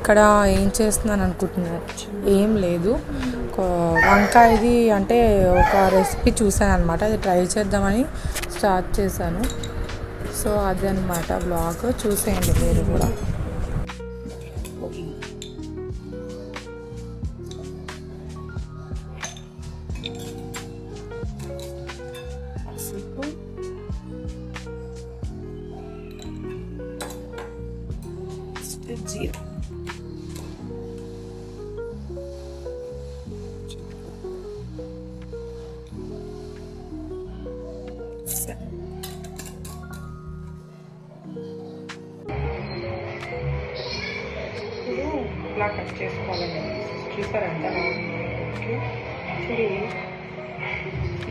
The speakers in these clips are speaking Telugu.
ఇక్కడ ఏం చేస్తున్నాను అనుకుంటున్నాను, ఏం లేదు. వంకాయది అంటే ఒక రెసిపీ చూసాను అనమాట, అది ట్రై చేద్దామని స్టార్ట్ చేశాను. సో అదనమాట బ్లాగ్, చూసేయండి మీరు కూడా. జీరా, ఇలా కట్ చేసుకోవాలండి. చూసారు ఎంత ఓకే. ఇప్పుడు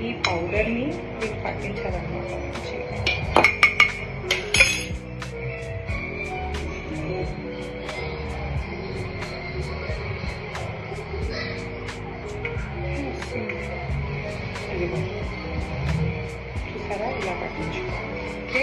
ఈ పౌడర్ని మీకు పట్టించాలన్నమాట మంచిగా. చూసారా, ఇలా పట్టించుకోవాలి. ఓకే,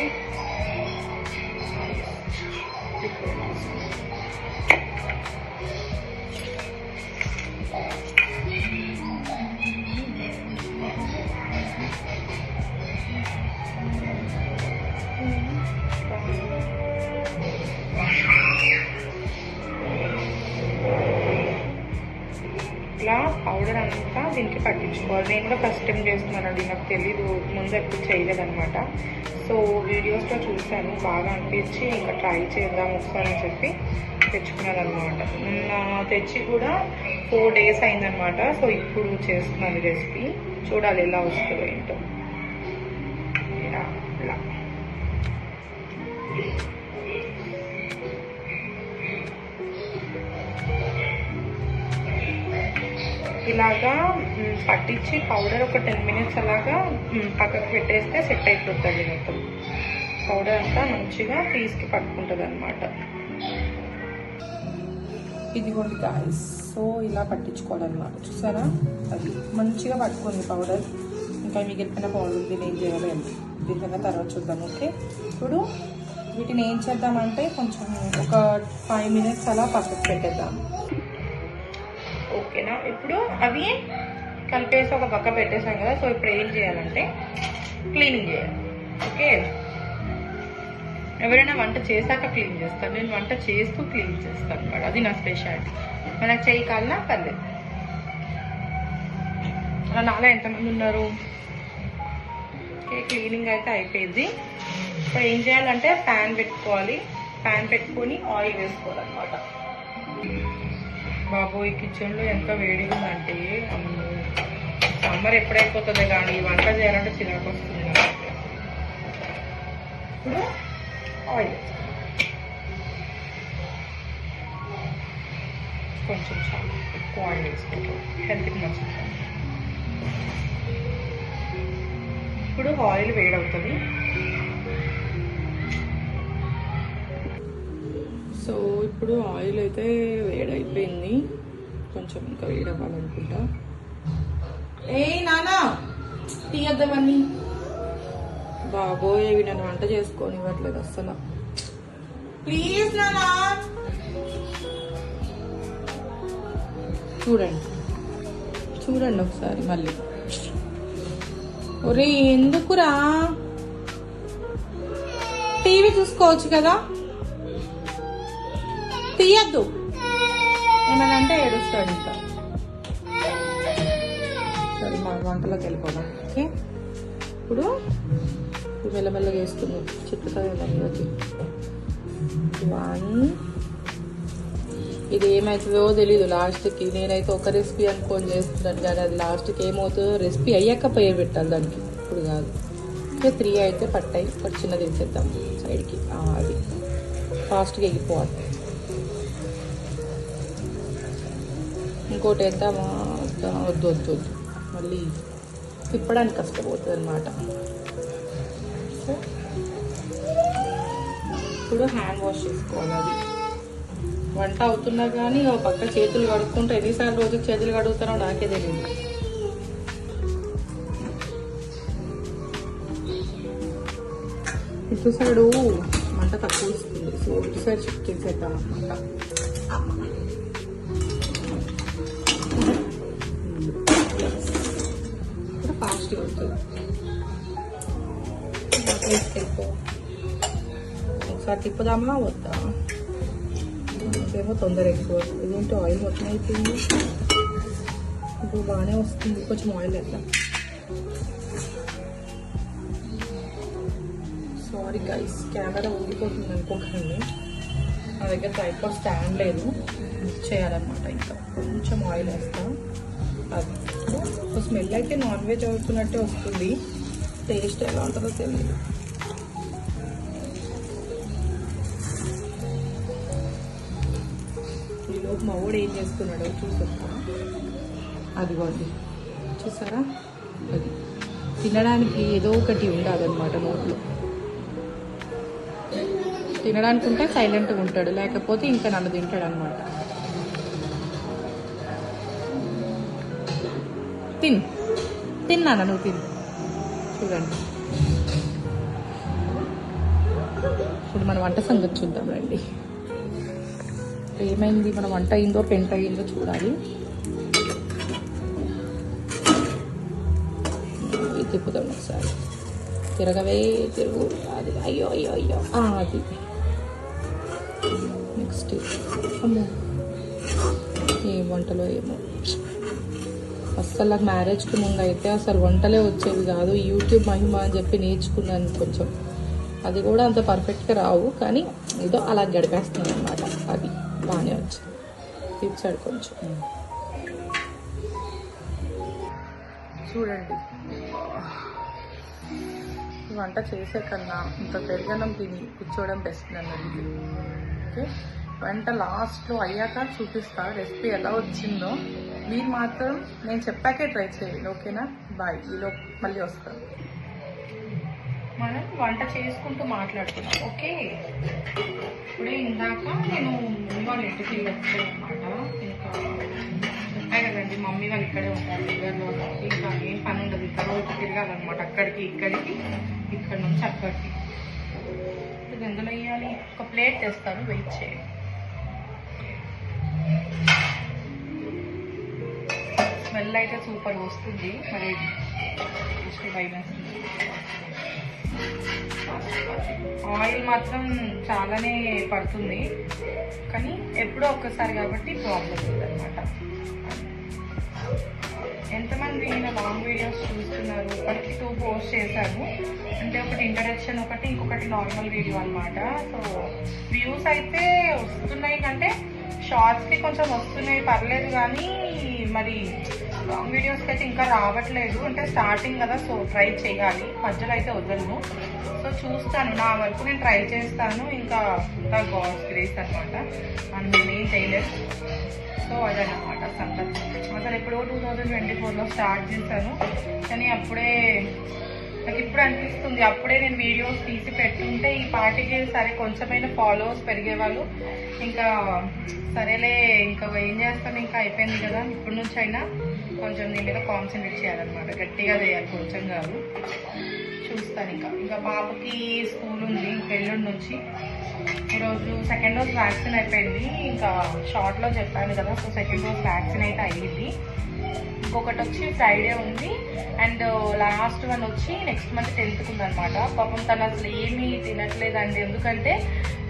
ఇలా పౌడర్ అంతా దీనికి పట్టించుకోవాలి. నేను కూడా ఫస్ట్ టైం చేస్తున్నానండి, నాకు తెలీదు, ముందు ఎప్పుడు చేయలేదన్నమాట. సో వీడియోస్లో చూశాను, బాగా అనిపించి ఇంకా ట్రై చేద్దాం ఒకసారి అని చెప్పి తెచ్చుకున్నాను. నిన్న తెచ్చి కూడా 4 days అయిందనమాట. సో ఇప్పుడు చేస్తున్నాను రెసిపీ, చూడాలి ఎలా వస్తుందో ఏంటో. ఇలా ఇలాగా పట్టించి పౌడర్ ఒక 10 minutes అలాగా పక్కకు పెట్టేస్తే సెట్ అయిపోతుంది. మొత్తం పౌడర్ అంతా మంచిగా పీస్కి పట్టుకుంటుంది అనమాట. ఇదిగోండి గాయ్స్, సో ఇలా పట్టించుకోవాలన్నమాట. చూసారా, అది మంచిగా పట్టుకుంది పౌడర్. ఇంకా మిగిలిపోయిన పౌడర్ దీన్ని ఏం చేయాలి, దీనికన్నా తర్వాత చూద్దాం. ఓకే, ఇప్పుడు వీటిని ఏం చేద్దామంటే కొంచెం ఒక 5 minutes అలా పక్కకు పెట్టేద్దాం. ఓకేనా, ఇప్పుడు అవి కలిపేసి ఒక పక్క పెట్టేసాం కదా. సో ఇప్పుడు ఏం చేయాలంటే క్లీనింగ్ చేయాలి. ఓకే, ఎవరైనా వంట చేశాక క్లీన్ చేస్తారు, నేను వంట చేస్తూ క్లీన్ చేస్తాను అన్నమాట. అది నా స్పెషాలిటీ. మనకు చేయి కాలినా పర్లేదు. అలా నాలా ఎంతమంది ఉన్నారు. ఓకే, క్లీనింగ్ అయితే అయిపోయింది. ఇప్పుడు ఏం చేయాలంటే ప్యాన్ పెట్టుకోవాలి. ప్యాన్ పెట్టుకొని ఆయిల్ వేసుకోవాలన్నమాట. బాబు, ఈ కిచెన్లో ఎంత వేడిగా ఉందంటే, సమ్మర్ ఎప్పుడైపోతుందో కానీ వంట చేయాలంటే చిరాకు వస్తుంది. ఇప్పుడు ఆయిల్ కొంచెం చాలా ఎక్కువ ఆయిల్ వేసుకుంటాం, హెల్త్కి మంచిది. ఇప్పుడు ఆయిల్ వేడవుతుంది. సో ఇప్పుడు ఆయిల్ అయితే వేడైపోయింది, కొంచెం ఇంకా వేడవ్వాలనుకుంటా. నానా తీయద్దామని, బాబోయ్ ఇవి నన్ను వంట చేసుకొని ఇవ్వట్లేదు అస్సలు. ప్లీజ్ నానా, చూడండి ఒకసారి మళ్ళీ. ఒరే ఎందుకురా, టీవీ చూసుకోవచ్చు కదా, తీయద్దు. ఏమనంటే ఏడుస్తాడు. ఇంకా సరే, మా వంటలోకి వెళ్ళిపోదాం. ఓకే, ఇప్పుడు మెల్లమెల్లగా వేస్తున్నాం. చిట్టుకాయలకి 1. ఇది ఏమవుతుందో తెలీదు లాస్ట్కి. నేనైతే ఒక రెసిపీ అనుకొని చేస్తున్నాను కానీ అది లాస్ట్కి ఏమవుతుందో రెసిపీ అయ్యాక పేరు పెట్టాలి దానికి, ఇప్పుడు కాదు. ఓకే, 3 అయితే పట్టాయి. ఒక చిన్నది వేసేద్దాం సైడ్కి. అది ఫాస్ట్గా ఎగిపోవాలి. ఇంకోటి వేద్దామా, వద్దు మళ్ళీ తిప్పడానికి కష్టపోతుంది అనమాట. ఇప్పుడు హ్యాండ్ వాష్ చేసుకోవాలి. అది వంట అవుతున్నా కానీ ఒక పక్క చేతులు కడుక్కుంటూ ఎన్నిసార్లు రోజుకి చేతులు కడుగుతానో నాకే తెలియదు. ఇటు సైడు మంట తక్కువ ఇస్తుంది, సో ఇటు సైడ్ షిఫ్ట్ చేసేద్దాం అనమాట. టేస్టీ వస్తుంది. వేసుకెళ్ళిపో ఒకసారి తిప్పుదామా వద్దా? ఏమో తొందర ఎక్కువ వస్తుంది. ఇదేంటి ఆయిల్ మొత్తం అయిపోయింది. ఇప్పుడు బాగానే వస్తుంది. కొంచెం ఆయిల్ వేద్దాం. సారీ గైస్, కెమెరా ఊగిపోతుంది అనుకోకండి. నా దగ్గర ట్రైపాడ్ స్టాండ్ లేదు, చేయాలన్నమాట. ఇంకా కొంచెం ఆయిల్ వేస్తాం. అది స్మెల్ అయితే నాన్ వెజ్ అవుతున్నట్టే వస్తుంది. టేస్ట్ ఎలా ఉంటుందో తెలియదు. ఈలోపు మా వాడు ఏం చేస్తున్నాడో చూసొస్తా. అదిగోండి చూసారా, అది తినడానికి ఏదో ఒకటి ఉండాలన్నమాట నోట్లో. తినడానికి ఉంటే సైలెంట్గా ఉంటాడు, లేకపోతే ఇంకా నన్ను తింటాడు అనమాట. తిన్నాను నువ్వు తిని చూడండి. ఇప్పుడు మన వంట సంగతి చూద్దాం రండి. ఏమైంది, మన వంట అయిందో పెంట అయిందో చూడాలి. తిప్పుదాం ఒకసారి. తిరగవే తిరుగు. అది అయ్యో అయ్యో అయ్యో అది. నెక్స్ట్ అమ్మో ఏం వంటలో ఏమో. అస్సలు నాకు మ్యారేజ్కి ముందు అయితే అసలు వంటలే వచ్చేవి కాదు. యూట్యూబ్ మహిమ అని చెప్పి నేర్చుకున్నాను కొంచెం. అది కూడా అంత పర్ఫెక్ట్గా రావు, కానీ ఏదో అలా గడిపేస్తున్నాను అనమాట. అది బాగానే వచ్చింది. తీర్చాడు కొంచెం. చూడండి, వంట చేసే కన్నా ఇంత పెరుగన్నం తిని కూర్చోవడం బెస్ట్ అన్నది. ఓకే, వంట లాస్ట్లో అయ్యాక చూపిస్తా రెసిపీ ఎలా వచ్చిందో. మీరు మాత్రం నేను చెప్పాకే ట్రై చేయండి, ఓకేనా? బాయ్. ఈలో మళ్ళీ వస్తాను. మనం వంట చేసుకుంటూ మాట్లాడుతున్నాం. ఓకే, ఇప్పుడే ఇందాక నేను వాళ్ళ ఇంటికి వచ్చాను అనమాట. ఇంకా చెప్పాయి కదండి, మమ్మీ వాళ్ళు ఇక్కడే ఉంటారు దగ్గరలో. ఇంకా ఏం పని ఉండదు, ఇక్కడ రోజు తిరగాలన్నమాట. అక్కడికి ఇక్కడికి, ఇక్కడ నుంచి అక్కడికి. ఇది ఎందులో వేయాలి? ఒక ప్లేట్ తెస్తాను, వెయిట్ చేయండి. స్మెల్ అయితే సూపర్ వస్తుంది. మరి భయం వేస్తుంది. ఆయిల్ మాత్రం చాలానే పడుతుంది, కానీ ఎప్పుడో ఒక్కసారి కాబట్టి ప్రాబ్లం లేదనమాట. ఎంతమంది నా లాంగ్ వీడియోస్ చూస్తున్నారు? ఇప్పటికి 2 పోస్ట్ చేశాను. అంటే ఒకటి ఇంట్రడక్షన్, ఒకటి ఇంకొకటి నార్మల్ వీడియో అనమాట. సో వ్యూస్ అయితే వస్తున్నాయి, అంటే షార్ట్స్కి కొంచెం వస్తున్నాయి, పర్లేదు. కానీ మరి లాంగ్ వీడియోస్కి అయితే ఇంకా రావట్లేదు. అంటే స్టార్టింగ్ కదా, సో ట్రై చేయాలి. మధ్యలో అయితే వదలను. సో చూస్తాను, నా వరకు నేను ట్రై చేస్తాను. ఇంకా గాడ్స్ గ్రేస్ అనమాట, మనం మేమేం చేయలేదు. సో అదనమాట సంగతి. అసలు ఎప్పుడో 2024లో స్టార్ట్ చేశాను, కానీ అప్పుడే నాకు ఇప్పుడు అనిపిస్తుంది, అప్పుడే నేను వీడియోస్ తీసి పెట్టుంటే ఈ పార్టీకి సరే కొంచెమైనా ఫాలోవర్స్ పెరిగేవాళ్ళు. ఇంకా సరేలే, ఇంకా ఏం చేస్తాను, ఇంకా అయిపోయింది కదా. ఇప్పటి నుంచి అయినా కొంచెం దీని మీద కాన్సన్ట్రేట్ చేయాలన్నమాట. గట్టిగా చేయాలి, కొంచెం కాదు. చూస్తాను. ఇంకా పాపకి స్కూల్ ఉంది, ఇంకా ఎల్లుండి నుంచి. ఈరోజు 2nd డోస్ వ్యాక్సిన్ అయిపోయింది. ఇంకా షార్ట్లో చెప్పాను కదా, సో 2nd డోస్ వ్యాక్సిన్ అయితే అయ్యింది. ఇంకొకటి వచ్చి ఫ్రైడే ఉంది, అండ్ లాస్ట్ వన్ వచ్చి నెక్స్ట్ మంత్ 10th ఉందనమాట. పాపం తను అసలు ఏమీ తినట్లేదండి. ఎందుకంటే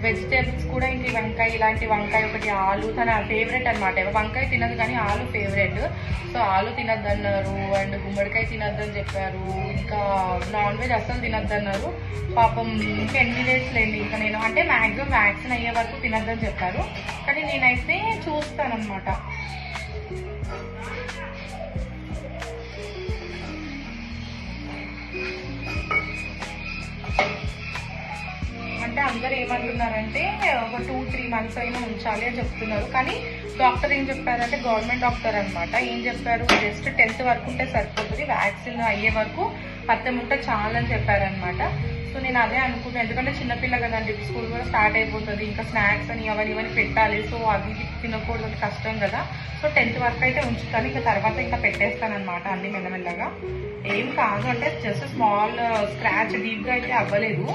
వెజిటేబుల్స్ కూడా ఇంక వంకాయ, ఇలాంటి వంకాయ ఒకటి, ఆలు తన ఫేవరెట్ అనమాట. వంకాయ తినదు కానీ ఆలు ఫేవరెట్. సో ఆలు తినద్దన్నారు, అండ్ గుమ్మడికాయ తినద్దని చెప్పారు. ఇంకా నాన్ వెజ్ అస్సలు తినద్దన్నారు. పాపం ఇంకా ఎన్ని డేస్ లేండి, ఇంకా నేను అంటే మ్యాక్సిమం వ్యాక్సిన్ అయ్యే వరకు తినద్దని చెప్పారు. కానీ నేనైతే చూస్తానన్నమాట. అంటే అందరు ఏమంటున్నారంటే ఒక 2-3 months అయినా ఉంచాలి అని చెప్తున్నారు. కానీ డాక్టర్ ఏం చెప్పారంటే, గవర్నమెంట్ డాక్టర్ అనమాట, ఏం చెప్పారు, జస్ట్ 10th వరకు ఉంటే సరిపోతుంది, వ్యాక్సిన్ అయ్యే వరకు పత్యం ఉంటే చాలని చెప్పారనమాట. సో నేను అదే అనుకున్నాను, ఎందుకంటే చిన్నపిల్ల కదండి, స్కూల్ కూడా స్టార్ట్ అయిపోతుంది. ఇంకా స్నాక్స్ అని అవన్నీ పెట్టాలి. సో అది తినకూడదు, కష్టం కదా. సో 10th వరకు అయితే ఉంచుతాను, ఇంకా తర్వాత ఇంకా పెట్టేస్తాను అనమాట అన్ని మెల్లమెల్లగా. ఏం కాదు, అంటే జస్ట్ స్మాల్ స్క్రాచ్, డీప్గా అయితే అవ్వలేదు.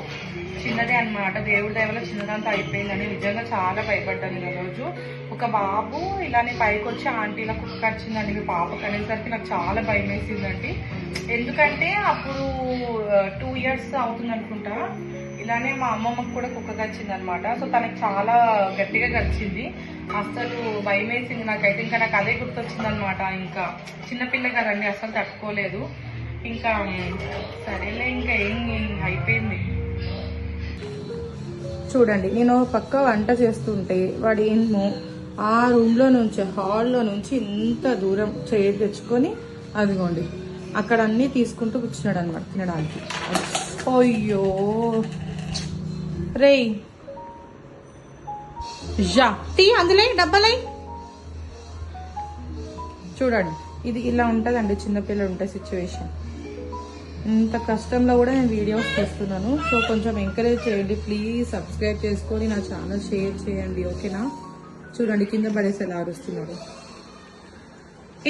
చిన్నదే అన్నమాట. దేవుడి దయవల్ల చిన్నదంతా అయిపోయిందని నిజంగా చాలా భయపడ్డాను ఆ రోజు. ఒక బాబు ఇలానే పైకి వచ్చి ఆంటీ ఇలా కుక్క వచ్చిందండి మీ పాపకు అనేసరికి నాకు చాలా భయం వేసిందండి. ఎందుకంటే అప్పుడు 2 years అవుతుంది అనుకుంటా, ఇలానే మా అమ్మమ్మకు కూడా కుక్క కరిచింది అనమాట. సో తనకి చాలా గట్టిగా కరిచింది, అసలు భయం వేసింది నాకైతే. ఇంకా నాకు అదే గుర్తొచ్చింది అనమాట. ఇంకా చిన్నపిల్ల కదండి, అసలు తట్టుకోలేదు. ఇంకా సరేలే ఇంకా ఏం అయిపోయింది. చూడండి, నేను పక్క వంట చేస్తుంటే వాడు ఏమో ఆ రూమ్లో నుంచి హాల్లో నుంచి ఇంత దూరం చైర్ తెచ్చుకొని అదిగోండి అక్కడ అన్నీ తీసుకుంటూ కూర్చున్నాడు అనమాట తినడానికి. అయ్యో రే జా టీ అందులో డబ్బలై. చూడండి ఇది ఇలా ఉంటుందండి చిన్నపిల్లలు ఉంటే సిచ్యువేషన్. ఇంత కష్టంలో కూడా నేను వీడియోస్ తీస్తున్నాను. సో కొంచెం ఎంకరేజ్ చేయండి ప్లీజ్. సబ్స్క్రైబ్ చేసుకొని నా ఛానల్ షేర్ చేయండి, ఓకేనా? చూడండి కింద పడేసి ఎలా అరుస్తున్నాడు.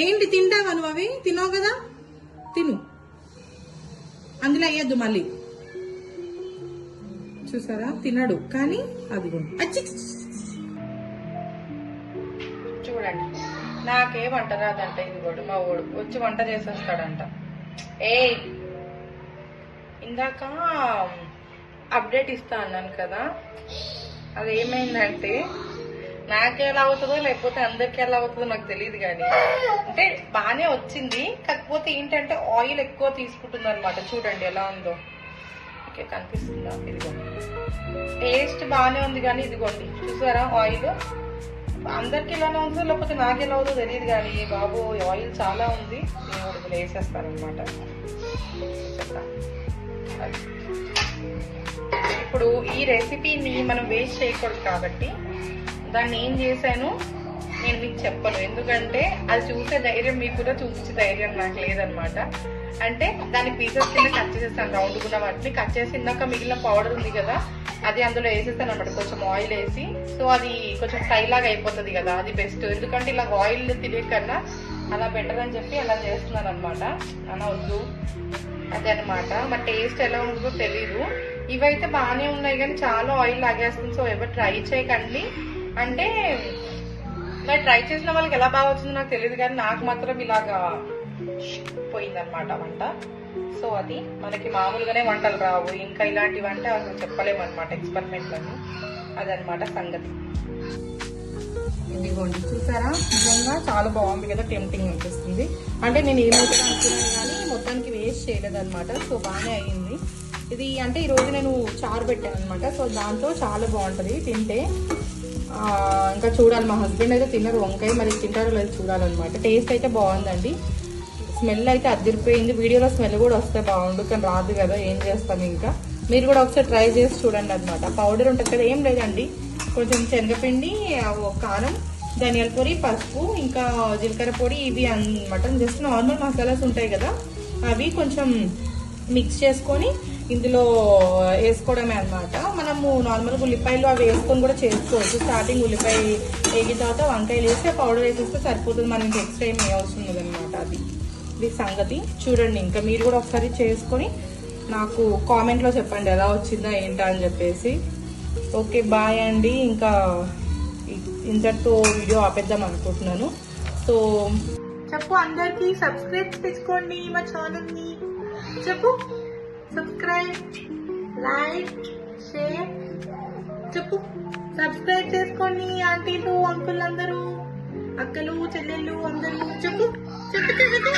ఏంటి తింటావా నువ్వు? అవి తినవు కదా, తిను. అందులో అయ్యద్దు మళ్ళీ. చూసారా తినడు కానీ అదిగో. చూడండి నాకే వంట రాదంట. ఇది కూడా మా వాడు వచ్చి వంట చేసేస్తాడంట. ఇందాక అప్డేట్ ఇస్తా అన్నాను కదా, అది ఏమైందంటే నాకే ఎలా అవుతుందో లేకపోతే అందరికి ఎలా అవుతుందో నాకు తెలియదు, కానీ అంటే బాగానే వచ్చింది. కాకపోతే ఏంటంటే ఆయిల్ ఎక్కువ తీసుకుంటుంది అనమాట. చూడండి ఎలా ఉందో, ఓకే కనిపిస్తుందా? ఇదిగో టేస్ట్ బాగానే ఉంది కానీ ఇదిగోండి చూసారా ఆయిల్. అందరికి ఎలానే ఉందో లేకపోతే నాకు ఎలా అవుతుందో తెలియదు, కానీ బాబు ఆయిల్ చాలా ఉంది. నేను ఇప్పుడు వేసేస్తానమాట. ఇప్పుడు ఈ రెసిపీని మనం వేస్ట్ చేయకూడదు కాబట్టి దాన్ని ఏం చేశాను నేను మీకు చెప్పను. ఎందుకంటే అది చూసే ధైర్యం మీకు కూడా చూపించే ధైర్యం నాకు లేదనమాట. అంటే దాని పీసెస్ కింద కట్ చేసేస్తాను, రౌండ్ ఉన్న వాటిని కట్ చేసినాక మిగిలిన పౌడర్ ఉంది కదా అది అందులో వేసేస్తాను అనమాట, కొంచెం ఆయిల్ వేసి. సో అది కొంచెం ఫ్రై లాగా అయిపోతుంది కదా, అది బెస్ట్. ఎందుకంటే ఇలా ఆయిల్ తినే కన్నా అలా బెటర్ అని చెప్పి అలా చేస్తున్నాను అనమాట. అలా వద్దు అదే అనమాట. మరి టేస్ట్ ఎలా ఉంటుందో తెలీదు. ఇవైతే బాగానే ఉన్నాయి కానీ చాలా ఆయిల్ లాగేస్తుంది. సో ఎవరు ట్రై చేయకండి. అంటే మరి ట్రై చేసిన వాళ్ళకి ఎలా బాగా వచ్చిందో నాకు తెలియదు, కానీ నాకు మాత్రం ఇలాగా పోయిందనమాట వంట. సో అది మనకి మామూలుగానే వంటలు రావు, ఇంకా ఇలాంటి వంట అసలు చెప్పలేమన్నమాట, ఎక్స్పెరిమెంట్లని. అదనమాట సంగతి. ఇదిగోండి చూసారా, నిజంగా చాలా బాగుంది కదా, టెంప్టింగ్ అనిపిస్తుంది. అంటే నేను ఏమవుతుందో అనుకున్నాను కానీ మొత్తానికి వేస్ట్ చేయలేదన్నమాట. సో బాగానే అయ్యింది ఇది. అంటే ఈరోజు నేను చారు పెట్టాను అనమాట. సో దాంతో చాలా బాగుంటుంది తింటే. ఇంకా చూడాలి, మా హస్బెండ్ అయితే తిన్నారు వంకాయ, మరి తింటారో లేదు చూడాలన్నమాట. టేస్ట్ అయితే బాగుందండి, స్మెల్ అయితే అదిరిపోయింది. వీడియోలో స్మెల్ కూడా వస్తే బాగుండు, కానీ రాదు కదా, ఏం చేస్తాం. ఇంకా మీరు కూడా ఒకసారి ట్రై చేసి చూడండి అనమాట. పౌడర్ ఉంటుంది కదా, ఏం లేదండి, కొంచెం శనగపిండి, కారం, ధనియాల పొడి, పసుపు, ఇంకా జీలకర్ర పొడి, ఇవి అనమాట. జస్ట్ నార్మల్ మసాలాస్ ఉంటాయి కదా అవి కొంచెం మిక్స్ చేసుకొని ఇందులో వేసుకోవడమే అనమాట. మనము నార్మల్గా ఉల్లిపాయలు అవి వేసుకొని కూడా చేసుకోవచ్చు. స్టార్టింగ్ ఉల్లిపాయ వేగిన తర్వాత వంకాయలు వేసి పౌడర్ వేసేస్తే సరిపోతుంది, మనకి ఎక్స్ట్రా ఏం అవసరం లేదనమాట. అది ఇది సంగతి. చూడండి ఇంకా మీరు కూడా ఒకసారి చేసుకొని నాకు కామెంట్లో చెప్పండి ఎలా వచ్చిందా ఏంటా అని చెప్పేసి. ఓకే బాయ్ అండి. ఇంకా ఇంతటితో వీడియో ఆపేద్దాం అనుకుంటున్నాను. సో చెప్పు అందరికి సబ్స్క్రైబ్ తెచ్చుకోండి మా ఛానల్ని. చెప్పు సబ్స్క్రైబ్, లైక్, షేర్. చెప్పు సబ్స్క్రైబ్ చేసుకోండి ఆంటీలు, అంకుల్ అందరూ, అక్కలు, చెల్లెళ్ళు అందరూ. చెప్పు చెప్పు చెప్పు.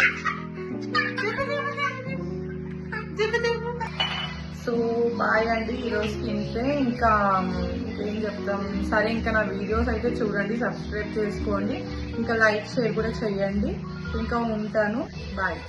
సో బాయ్ అండి, ఈరోజుకి ఇంతే. ఇంకా ఏం చెప్తాం, సరే ఇంకా నా వీడియోస్ అయితే చూడండి, సబ్స్క్రైబ్ చేసుకోండి, ఇంకా లైక్ షేర్ కూడా చేయండి. ఇంకా ఉంటాను, బాయ్.